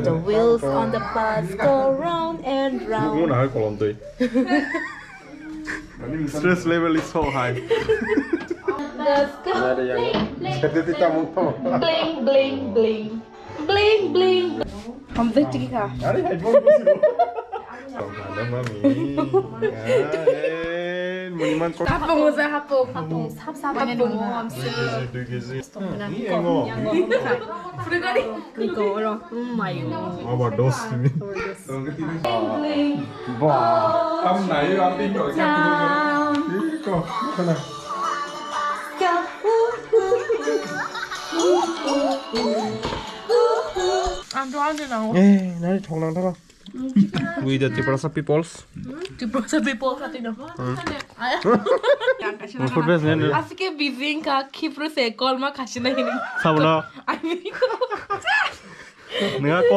The wheels on the bus go round and round. Muốn nói của lòng tôi. Stress level is so high. The sky bling bling bling bling bling. Không thích chị cả. 합봉 오세요 합봉 삽삽하게 불가리 이거 어려 마요 Aber das nicht. Boah. Am này am tin rồi chắc cô. 안 좋아하지 나. 에, 나를 정랑 타라. We the Tiprasa peoples. Tiprosa people 같은 거. Food best ne. 아스케 비빙카 키프로세 콜마 가시나 이니. Sabna. 아니 Nga